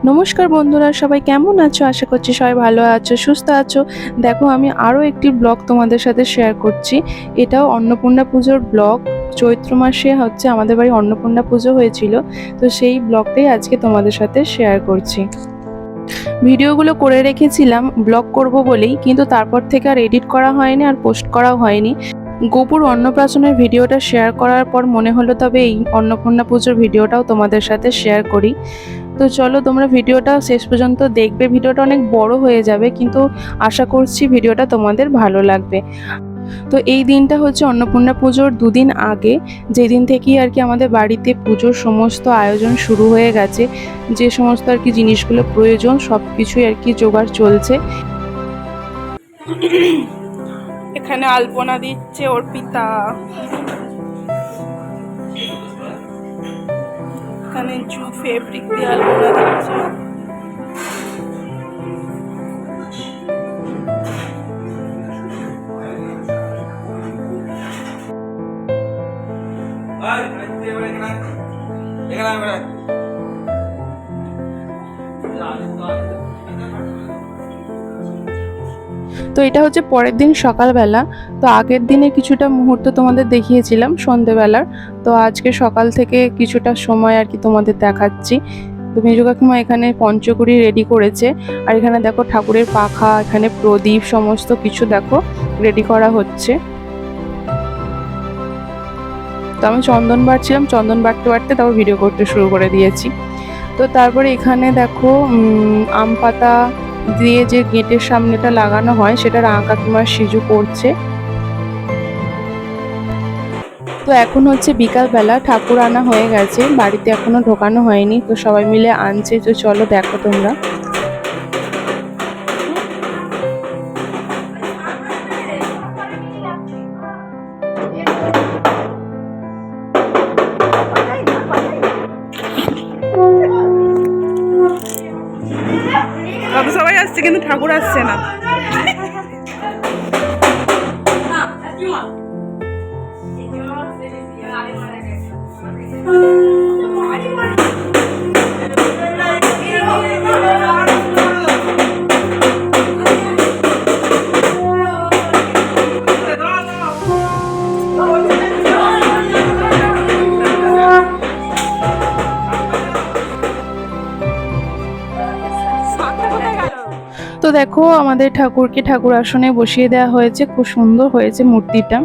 নমস্কার বন্ধুরা, সবাই কেমন আছো? আশা করছি সবাই ভালো আছো, সুস্থ আছো। দেখো, আমি আরও একটি ব্লগ তোমাদের সাথে শেয়ার করছি। এটাও অন্নপূর্ণা পুজোর ব্লগ। চৈত্র মাসে আমাদের বাড়ি অন্নপূর্ণা পুজো হয়েছিল, তো সেই ব্লগটাই আজকে তোমাদের সাথে শেয়ার করছি। ভিডিওগুলো করে রেখেছিলাম ব্লগ করব বলেই, কিন্তু তারপর থেকে আর এডিট করা হয়নি আর পোস্ট করাও হয়নি। গোপুর অন্নপ্রাশনের ভিডিওটা শেয়ার করার পর মনে হলো তবে এই অন্নপূর্ণা পুজোর ভিডিওটাও তোমাদের সাথে শেয়ার করি। তো চলো, তোমরা ভিডিওটা শেষ পর্যন্ত দেখবে। ভিডিওটা অনেক বড় হয়ে যাবে, কিন্তু আশা করছি ভিডিওটা তোমাদের ভালো লাগবে। তো এই দিনটা অন্নপূর্ণা পুজোর দুদিন আগে, যেদিন থেকেই আমাদের বাড়িতে পুজোর সমস্ত আয়োজন শুরু হয়ে গেছে। যে সমস্ত জিনিসগুলো প্রয়োজন সব কিছুই জোগাড় চলছে। এখানে আলপনা দিচ্ছে অর্পিতা, এখানে ফেব্রিক দিয়ে আলপনা দিচ্ছে। তো এটা পরের দিন সকালবেলা। তো আগের দিনে কিছুটা মুহূর্ত তোমাদের দেখিয়েছিলাম সন্ধেবেলার। তো আজকে সকাল থেকে কিছুটা সময় তোমাদের দেখাচ্ছি। তো মেজো কাকিমা এখানে পঞ্চকুড়ি রেডি করেছে। আর এখানে দেখো ঠাকুরের পাখা, এখানে প্রদীপ, সমস্ত কিছু দেখো রেডি করা হচ্ছে। তো আমি চন্দন বাড়ছিলাম, চন্দন বাড়তে বাড়তে তারপর ভিডিও করতে শুরু করে দিয়েছি। তো তারপরে এখানে দেখো আম পাতা দিয়ে যে গেটের সামনেটা লাগানো হয় সেটা রাঙা কাকিমার সিজু করছে। তো এখন বিকালবেলা, ঠাকুর আনা হয়ে গেছে, বাড়িতে এখনো ঢোকানো হয়নি। তো সবাই মিলে আনছে। তো চলো দেখো তোমরা। সবাই আসছে কিন্তু ঠাকুর আসছে না। তো দেখো, আমাদের ঠাকুরকে ঠাকুর আসনে বসিয়ে দেওয়া হয়েছে। খুব সুন্দর হয়েছে মূর্তিটা।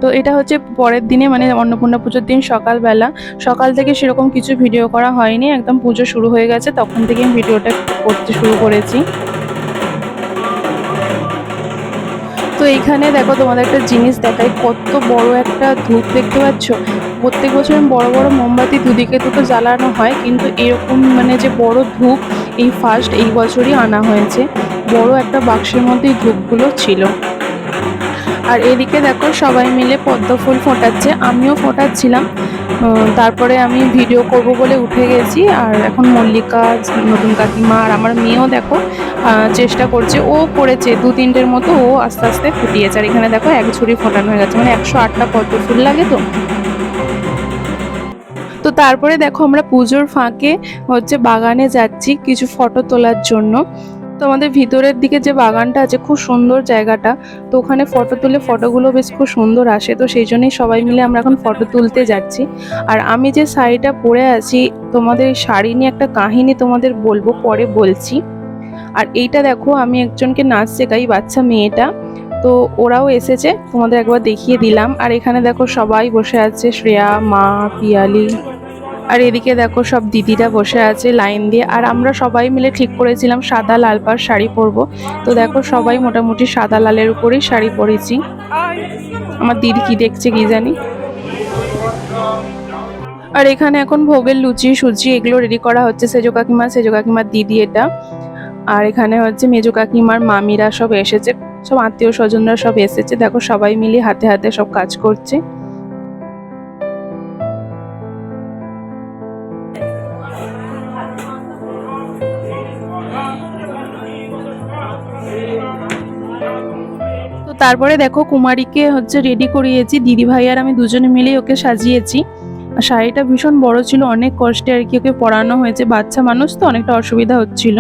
তো এটা পরের দিনে, মানে অন্নপূর্ণা পুজোর দিন সকালবেলা। সকাল থেকে সেরকম কিছু ভিডিও করা হয়নি, একদম পুজো শুরু হয়ে গেছে তখন থেকে আমি ভিডিওটা করতে শুরু করেছি। তো এইখানে দেখো, তোমাদের একটা জিনিস দেখাই। কত বড় একটা ধূপ দেখতে পাচ্ছ। প্রত্যেক বছর বড় বড় মোমবাতি দুদিকে দুটো জ্বালানো হয়, কিন্তু এরকম যে বড় ধূপ এই ফার্স্ট এই বছরই আনা হয়েছে। বড় একটা বাক্সের মধ্যে এই ধূপগুলো ছিল। আর এদিকে দেখো সবাই মিলে পদ্ম ফুল ফোটাচ্ছে, আমিও ফোটাচ্ছিলাম। তারপরে আমি ভিডিও করব বলে উঠে গেছি। আর এখন মল্লিকা, নতুন কাকিমা আর আমার মেয়েও দেখো চেষ্টা করছে। ও করেছে 2-3টের মতো, ও আস্তে আস্তে ফুটিয়েছে। আর এখানে দেখো এক ঝুড়ি ফোটানো হয়ে গেছে, মানে 108টা পদ্ম ফুল লাগে। তো তারপরে দেখো আমরা পুজোর ফাঁকে বাগানে যাচ্ছি কিছু ফটো তোলার জন্য। তো আমাদের ভিতরের দিকে যে বাগানটা আছে, খুব সুন্দর জায়গাটা। তো ওখানে ফটো তুলে ফটোগুলো বেশ খুব সুন্দর আসে। তো সেই জন্যই সবাই মিলে আমরা এখন ফটো তুলতে যাচ্ছি। আর আমি যে শাড়িটা পরে আছি, তোমাদের এই শাড়ি নিয়ে একটা কাহিনী তোমাদের বলবো, পরে বলছি। আর এইটা দেখো, আমি একজনকে নাচ শেখাই, বাচ্চা মেয়েটা। তো ওরাও এসেছে, তোমাদের একবার দেখিয়ে দিলাম। আর এখানে দেখো সবাই বসে আছে, শ্রেয়া, মা, পিয়ালি। আর এদিকে দেখো সব দিদিরা বসে আছে লাইন দিয়ে। আর আমরা সবাই মিলে ঠিক করেছিলাম সাদা লাল পাড় শাড়ি পরবো। তো দেখো সবাই মোটামুটি সাদা লালের উপরেই শাড়ি পরেছি। আমার দিদি কি দেখছে কি জানি। আর এখানে এখন ভোগের লুচি সুজি এগুলো রেডি করা হচ্ছে। সেজো কাকিমার দিদি এটা। আর এখানে মেজো কাকিমার মামিরা সব এসেছে, সব আত্মীয় স্বজনরা সব এসেছে। দেখো সবাই মিলে হাতে হাতে সব কাজ করছে। তো তারপরে দেখো কুমারীকে রেডি করিয়েছি, দিদি ভাই আর আমি দুজনে মিলেই ওকে সাজিয়েছি। আর শাড়িটা ভীষণ বড় ছিল, অনেক কষ্টে আর কি ওকে পরানো হয়েছে, বাচ্চা মানুষ তো অনেকটা অসুবিধা হচ্ছিল।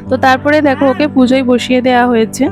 তো তারপরে দেখো ওকে পুজোয় বসিয়ে দেওয়া হয়েছে।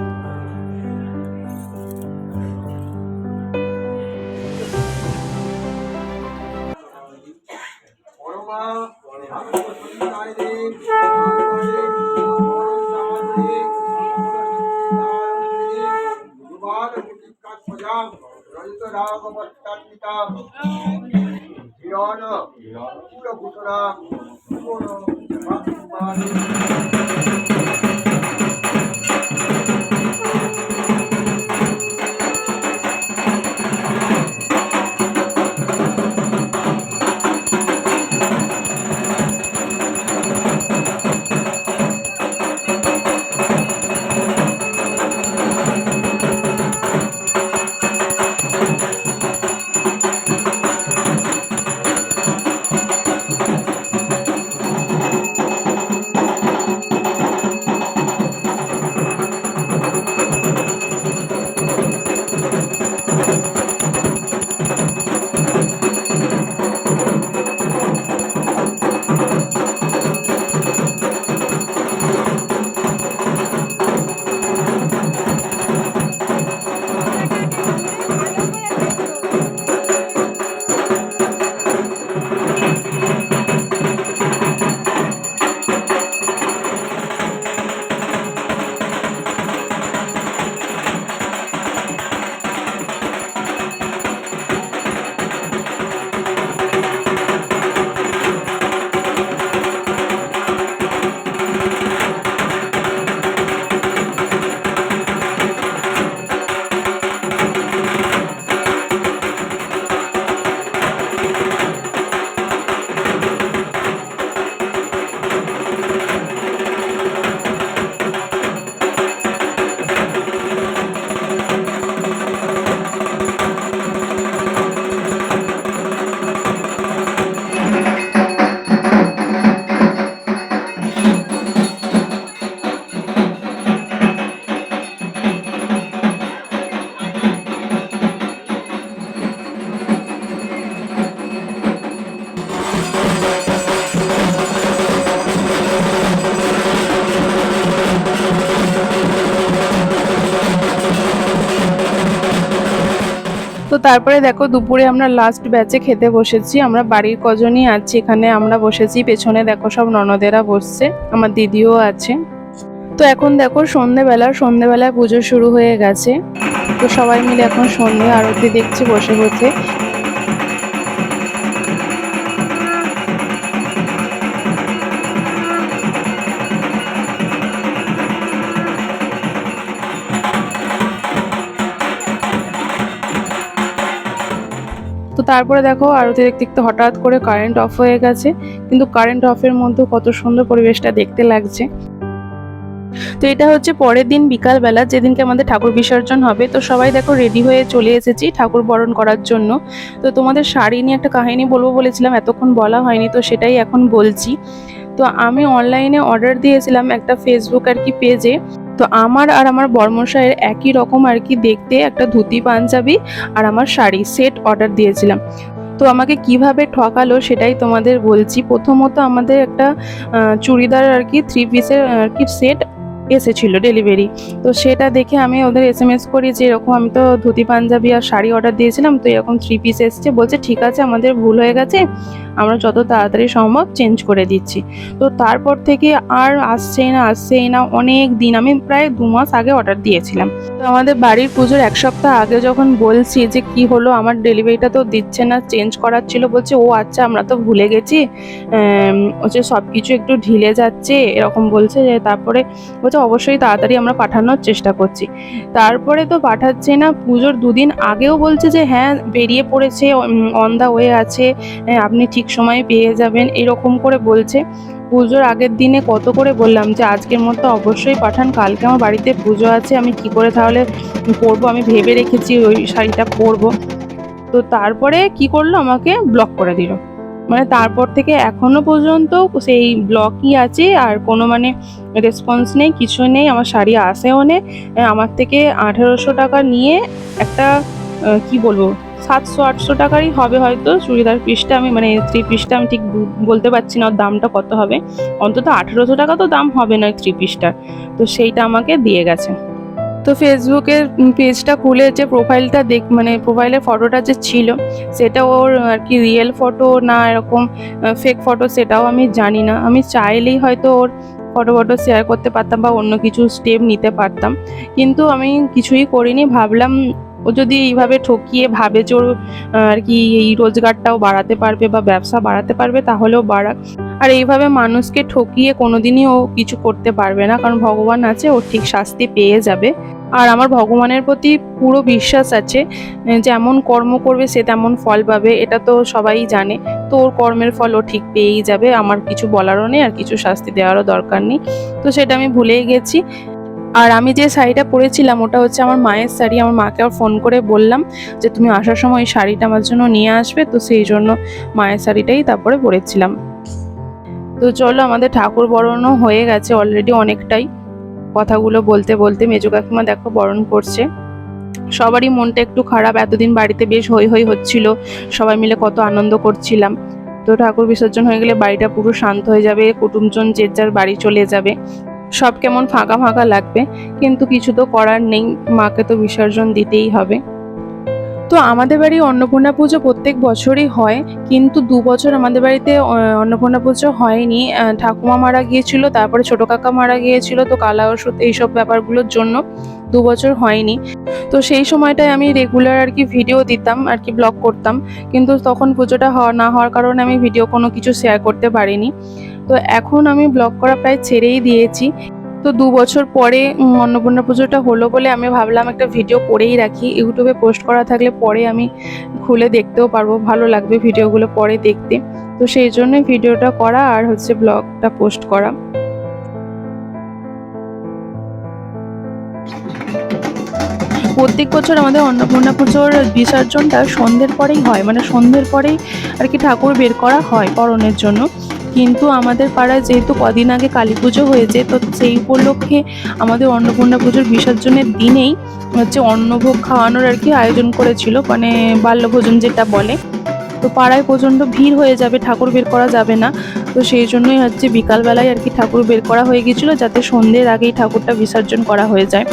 তো তারপরে দেখো দুপুরে আমরা লাস্ট ব্যাচে খেতে বসেছি, আমরা বাড়ির কজনই আছি এখানে, আমরা বসেছি, পেছনে দেখো সব ননদেরা বসছে, আমার দিদিও আছে। তো এখন দেখো সন্ধেবেলায় পুজো শুরু হয়ে গেছে। তো সবাই মিলে এখন সন্ধে আরতি দেখছি বসে বসে। তো তারপরে দেখো আরতি দেখতে দেখতে হঠাৎ করে কারেন্ট অফ হয়ে গেছে, কিন্তু কারেন্ট অফের মধ্যে কত সুন্দর পরিবেশটা দেখতে লাগছে। তো এটা হচ্ছে পরের দিন বিকালবেলা, যেদিনকে আমাদের ঠাকুর বিসর্জন হবে। তো সবাই দেখো রেডি হয়ে চলে এসেছি ঠাকুর বরণ করার জন্য। তো তোমাদের শাড়ি নিয়ে একটা কাহিনী বলবো বলেছিলাম, এতক্ষণ বলা হয়নি, তো সেটাই এখন বলছি। তো আমি অনলাইনে অর্ডার দিয়েছিলাম একটা ফেসবুক আর কি পেজে। তো আমার আর আমার বর্মশাইয়ের একই রকম আর কি দেখতে একটা ধুতি পাঞ্জাবি আর আমার শাড়ি সেট অর্ডার দিয়েছিলাম। তো আমাকে কিভাবে ঠকালো সেটাই তোমাদের বলছি। প্রথমত আমাদের একটা চুড়িদার আর কি 3 পিসের আর কি সেট এসেছিল ডেলিভারি। তো সেটা দেখে আমি ওদের এসএমএস করি যে এরকম আমি তো ধুতি পাঞ্জাবি আর শাড়ি অর্ডার দিয়েছিলাম, তো এরকম 3 পিস এসছে। বলছে ঠিক আছে, আমাদের ভুল হয়ে গেছে, আমরা যত তাড়াতাড়ি সম্ভব চেঞ্জ করে দিচ্ছি। তো তারপর থেকে আর আসছেই না অনেক দিন, আমি প্রায় 2 মাস আগে অর্ডার দিয়েছিলাম। তো আমাদের বাড়ির পুজোর 1 সপ্তাহ আগে যখন বলছি যে কি হলো আমার ডেলিভারিটা তো দিচ্ছে না, চেঞ্জ করার ছিল, বলছে ও আচ্ছা আমরা তো ভুলে গেছি, হচ্ছে সব কিছু একটু ঢিলে যাচ্ছে এরকম বলছে। যে তারপরে বলছে অবশ্যই তাড়াতাড়ি আমরা পাঠানোর চেষ্টা করছি। তারপরে তো পাঠাচ্ছে না, পুজোর 2 দিন আগেও বলছে যে হ্যাঁ বেরিয়ে পড়েছে, অন দা ওয়ে আছে, আপনি ঠিক সময়ে পেয়ে যাবেন, এরকম করে বলছে। পুজোর আগের দিনে কত করে বললাম যে আজকের মধ্যে অবশ্যই পাঠান, কালকে আমার বাড়িতে পুজো আছে, আমি কি করে তাহলে পরবো, আমি ভেবে রেখেছি ওই শাড়িটা পরবো। তো তারপরে কি করলো, আমাকে ব্লক করে দিল। মানে তারপর থেকে এখনো পর্যন্ত সেই ব্লকই আছে, আর কোনো মানে রেসপন্স নেই, কিছু নেই, আমার শাড়ি আসেও নেই। আমার থেকে 1800 টাকা নিয়ে একটা কি বলবো 700-800 টাকারই হবে হয়তো চুড়িদার পিসটা, আমি মানে 3 পিসটা আমি ঠিক বলতে পারছি না ওর দামটা কত হবে। অন্তত 1800 টাকা তো দাম হবে না 3 পিসটার। তো সেইটা আমাকে দিয়ে গেছে। তো ফেসবুকের পেজটা খুলে যে প্রোফাইলটা মানে প্রোফাইলের ফটোটা যে ছিল সেটা ওর আর কি রিয়েল ফটো না এরকম ফেক ফটো সেটাও আমি জানি না। আমি চাইলেই হয়তো ওর ফটো শেয়ার করতে পারতাম বা অন্য কিছু স্টেপ নিতে পারতাম, কিন্তু আমি কিছুই করিনি। ভাবলাম ও যদি এইভাবে ঠকিয়ে ভাবে যে ওর আর কি এই রোজগারটাও বাড়াতে পারবে বা ব্যবসা বাড়াতে পারবে তাহলেও বাড়াক। আর এইভাবে মানুষকে ঠকিয়ে কোনোদিনই ও কিছু করতে পারবে না, কারণ ভগবান আছে, ও ঠিক শাস্তি পেয়ে যাবে। আর আমার ভগবানের প্রতি পুরো বিশ্বাস আছে, যেমন কর্ম করবে সে তেমন ফল পাবে, এটা তো সবাই জানে। তো ওর কর্মের ফল ও ঠিক পেয়েই যাবে, আমার কিছু বলারও নেই আর কিছু শাস্তি দেওয়ারও দরকার নেই। তো সেটা আমি ভুলেই গেছি। আর আমি যে শাড়িটা পরেছিলাম ওটা হচ্ছে আমার মায়ের শাড়ি। আমার মাকে ফোন করে বললাম যে তুমি আসার সময় এই শাড়িটা আমার জন্য নিয়ে আসবে, তো সেই জন্য মায়ের শাড়িটাই তারপরে পরেছিলাম। তো চলো, আমাদের ঠাকুর বরণও হয়ে গেছে অলরেডি অনেকটাই। কথাগুলো বলতে বলতে মেজো কাকিমা দেখো বরণ করছে। সবারই মনটা একটু খারাপ, এতদিন বাড়িতে বেশ হই হই হচ্ছিল, সবাই মিলে কত আনন্দ করছিলাম। তো ঠাকুর বিসর্জন হয়ে গেলে বাড়িটা পুরো শান্ত হয়ে যাবে, কুটুমজন যে যার বাড়ি চলে যাবে, সব কেমন ফাঁকা ফাঁকা লাগবে। কিন্তু কিছু তো করার নেই, মাকে তো বিসর্জন দিতেই হবে। তো আমাদের বাড়ি অন্নপূর্ণা পুজো প্রত্যেক বছরই হয়, কিন্তু 2 বছর আমাদের বাড়িতে অন্নপূর্ণা পুজো হয়নি। ঠাকুমা মারা গিয়েছিল, তারপরে ছোট কাকা মারা গিয়েছিল, তো কালা ওষুধ এইসব ব্যাপারগুলোর জন্য 2 বছর হয়নি। তো সেই সময়টায় আমি রেগুলার আর কি ভিডিও দিতাম আর কি, ব্লগ করতাম, কিন্তু তখন পুজোটা না হওয়ার কারণে আমি ভিডিও কোনো কিছু শেয়ার করতে পারিনি। তো এখন আমি ব্লগ করা প্রায় ছেড়েই দিয়েছি। তো 2 বছর পরে অন্নপূর্ণা পুজোটা হলো বলে আমি ভাবলাম একটা ভিডিও করেই রাখি, ইউটিউবে পোস্ট করা থাকলে পরে আমি খুলে দেখতেও পারবো, ভালো লাগবে ভিডিওগুলো পরে দেখতে। তো সেই জন্যই ভিডিওটা করা আর হচ্ছে ব্লগটা পোস্ট করা। প্রত্যেক বছর আমাদের অন্নপূর্ণা পুজোর বিসর্জনটা সন্ধ্যের পরেই হয়, মানে সন্ধ্যের পরেই আর কি ঠাকুর বের করা হয় বরণের জন্য। কিন্তু আমাদের পাড়ায় যেহেতু কদিন আগে কালী পুজো হয়েছে, তো সেই উপলক্ষে আমাদের অন্নপূর্ণা পুজোর বিসর্জনের দিনেই হচ্ছে অন্নভোগ খাওয়ানোর আর কি আয়োজন করেছিল, মানে বাল্যভোজন যেটা বলে। তো পাড়ায় প্রচণ্ড ভিড় হয়ে যাবে, ঠাকুর বের করা যাবে না। তো সেই জন্যই হচ্ছে বিকালবেলায় আর কি ঠাকুর বের করা হয়ে গিয়েছিল, যাতে সন্ধ্যের আগেই ঠাকুরটা বিসর্জন করা হয়ে যায়।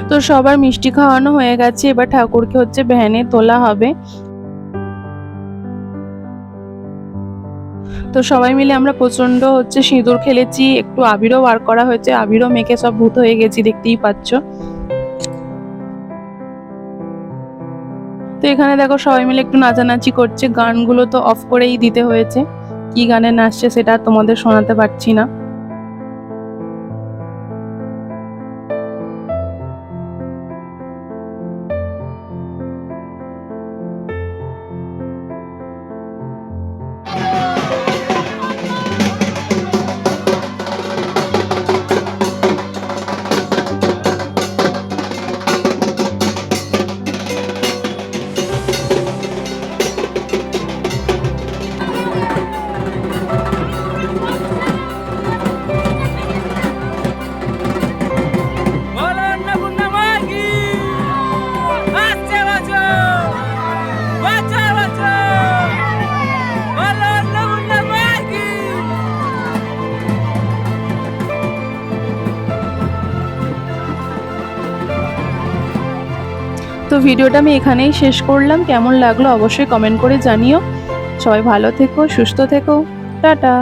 তো সবার মিষ্টি খাওয়ানো হয়ে গেছে, এবার ঠাকুরকে হচ্ছে ভ্যানে তোলা হবে। তো সবাই মিলে আমরা প্রচন্ড হচ্ছে সিঁদুর খেলেছি, একটু আবিরও বার করা হয়েছে, আবিরও মেখে সব ভূত হয়ে গেছি, দেখতেই পাচ্ছ। তো এখানে দেখো সবাই মিলে একটু নাচানাচি করছে, গানগুলো তো অফ করেই দিতে হয়েছে, কি গানে নাচছে সেটা তোমাদের শোনাতে পারছি না। তো ভিডিওটা আমি এখানেই শেষ করলাম, কেমন লাগলো অবশ্যই কমেন্ট করে জানিও। সবাই ভালো থেকো, সুস্থ থেকো, টাটা।